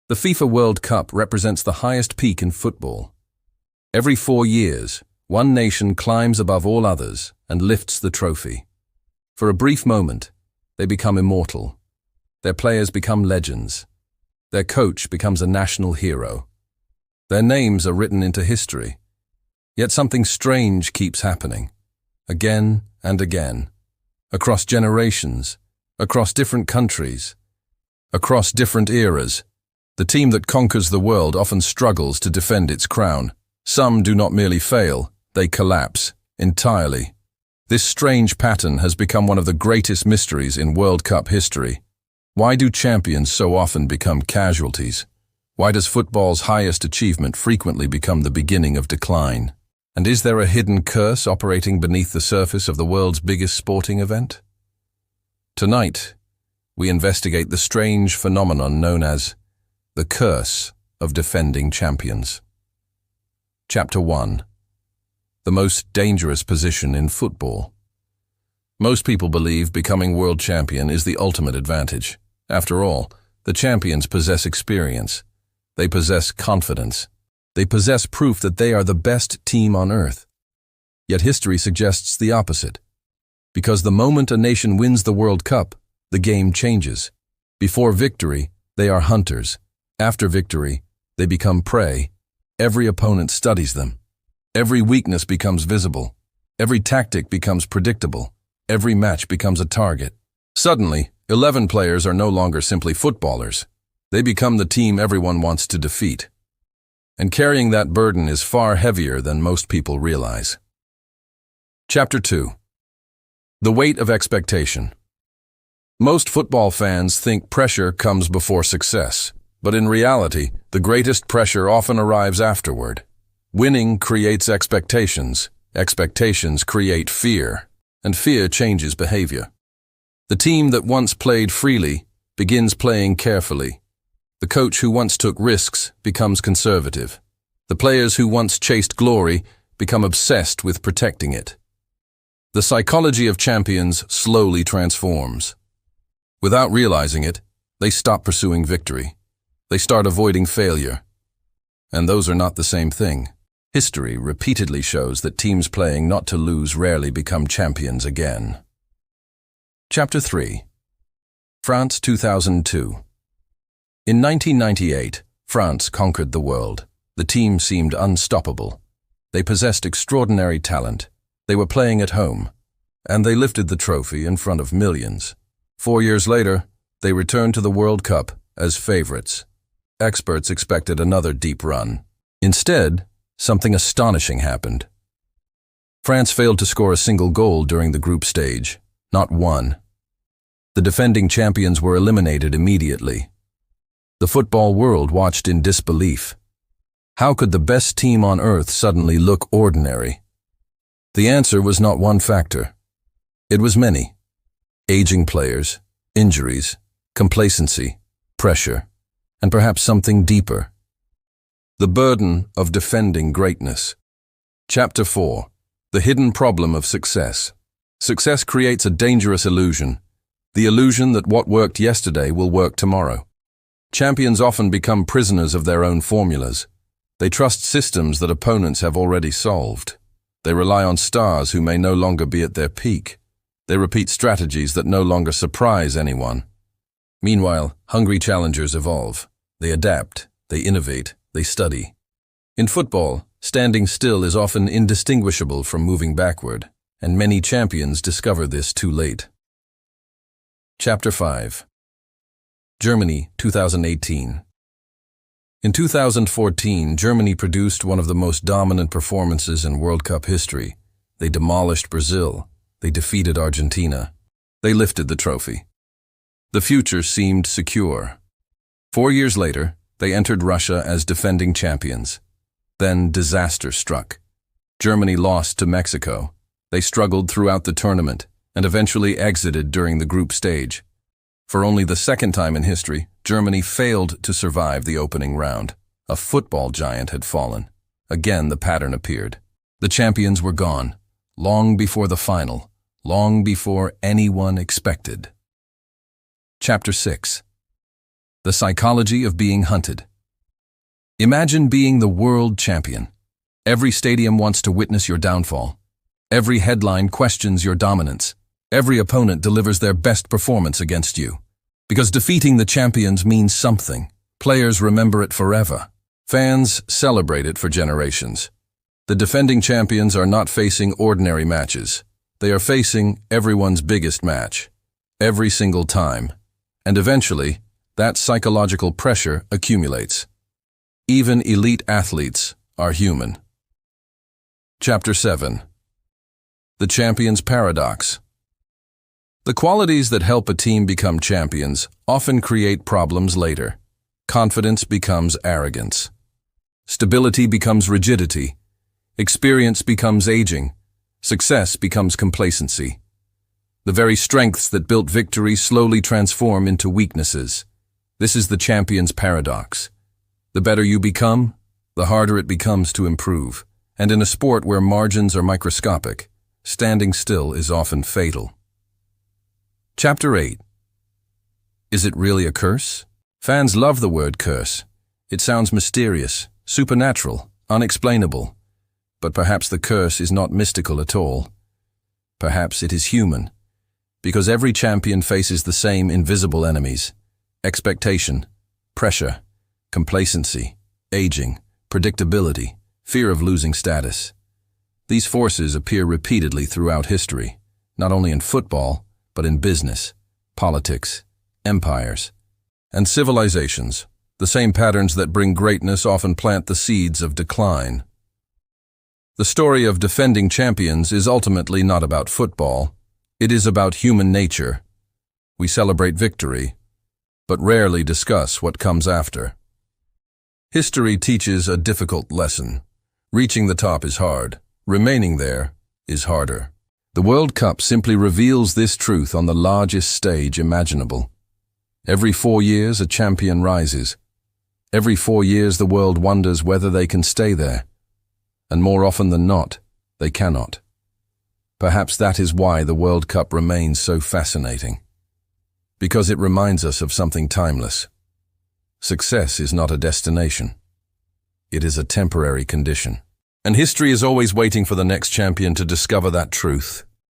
The FIFA World Cup represents the highest peak in football. Every 4 years, one nation climbs above all others and lifts the trophy. For a brief moment, they become immortal. Their players become legends. Their coach becomes a national hero. Their names are written into history. Yet something strange keeps happening, again and again, across generations, across different countries, across different eras. The team that conquers the world often struggles to defend its crown. Some do not merely fail, they collapse entirely. This strange pattern has become one of the greatest mysteries in World Cup history. Why do champions so often become casualties? Why does football's highest achievement frequently become the beginning of decline? And is there a hidden curse operating beneath the surface of the world's biggest sporting event? Tonight, we investigate the strange phenomenon known as the curse of defending champions. Chapter 1. The most dangerous position in football. Most people believe becoming world champion is the ultimate advantage. After all, the champions possess experience. They possess confidence. They possess proof that they are the best team on earth. Yet history suggests the opposite. Because the moment a nation wins the World Cup, the game changes. Before victory, they are hunters. After victory, they become prey. Every opponent studies them. Every weakness becomes visible. Every tactic becomes predictable. Every match becomes a target. Suddenly, 11 players are no longer simply footballers. They become the team everyone wants to defeat. And carrying that burden is far heavier than most people realize. Chapter 2. The weight of expectation. Most football fans think pressure comes before success. But in reality, the greatest pressure often arrives afterward. Winning creates expectations. Expectations create fear. And fear changes behavior. The team that once played freely begins playing carefully. The coach who once took risks becomes conservative. The players who once chased glory become obsessed with protecting it. The psychology of champions slowly transforms. Without realizing it, they stop pursuing victory. They start avoiding failure. And those are not the same thing. History repeatedly shows that teams playing not to lose rarely become champions again. Chapter 3. France 2002. In 1998, France conquered the world. The team seemed unstoppable. They possessed extraordinary talent. They were playing at home. And they lifted the trophy in front of millions. 4 years later, they returned to the World Cup as favorites. Experts expected another deep run. Instead, something astonishing happened. France failed to score a single goal during the group stage, not one. The defending champions were eliminated immediately. The football world watched in disbelief. How could the best team on earth suddenly look ordinary? The answer was not one factor. It was many. Aging players, injuries, complacency, pressure, and perhaps something deeper. The burden of defending greatness. Chapter 4. The hidden problem of success. Success creates a dangerous illusion. The illusion that what worked yesterday will work tomorrow. Champions often become prisoners of their own formulas. They trust systems that opponents have already solved. They rely on stars who may no longer be at their peak. They repeat strategies that no longer surprise anyone. Meanwhile, hungry challengers evolve. They adapt, they innovate, they study. In football, standing still is often indistinguishable from moving backward, and many champions discover this too late. Chapter 5. Germany 2018. In 2014, Germany produced one of the most dominant performances in World Cup history. They demolished Brazil. They defeated Argentina. They lifted the trophy. The future seemed secure. 4 years later, they entered Russia as defending champions. Then disaster struck. Germany lost to Mexico. They struggled throughout the tournament and eventually exited during the group stage. For only the second time in history, Germany failed to survive the opening round. A football giant had fallen. Again, the pattern appeared. The champions were gone, long before the final, long before anyone expected. Chapter 6. The psychology of being hunted. Imagine being the world champion. Every stadium wants to witness your downfall. Every headline questions your dominance. Every opponent delivers their best performance against you. Because defeating the champions means something. Players remember it forever. Fans celebrate it for generations. The defending champions are not facing ordinary matches. They are facing everyone's biggest match. Every single time. And eventually, that psychological pressure accumulates. Even elite athletes are human. Chapter 7. The Champion's Paradox. The qualities that help a team become champions often create problems later. Confidence becomes arrogance. Stability becomes rigidity. Experience becomes aging. Success becomes complacency. The very strengths that built victory slowly transform into weaknesses. This is the champion's paradox. The better you become, the harder it becomes to improve. And in a sport where margins are microscopic, standing still is often fatal. Chapter 8. Is it really a curse? Fans love the word curse. It sounds mysterious, supernatural, unexplainable. But perhaps the curse is not mystical at all. Perhaps it is human. Because every champion faces the same invisible enemies: expectation, pressure, complacency, aging, predictability, fear of losing status. These forces appear repeatedly throughout history, not only in football, but in business, politics, empires, and civilizations. The same patterns that bring greatness often plant the seeds of decline. The story of defending champions is ultimately not about football. It is about human nature. We celebrate victory, but rarely discuss what comes after. History teaches a difficult lesson. Reaching the top is hard. Remaining there is harder. The World Cup simply reveals this truth on the largest stage imaginable. Every 4 years, a champion rises. Every 4 years, the world wonders whether they can stay there. And more often than not, they cannot. Perhaps that is why the World Cup remains so fascinating. Because it reminds us of something timeless. Success is not a destination. It is a temporary condition. And history is always waiting for the next champion to discover that truth.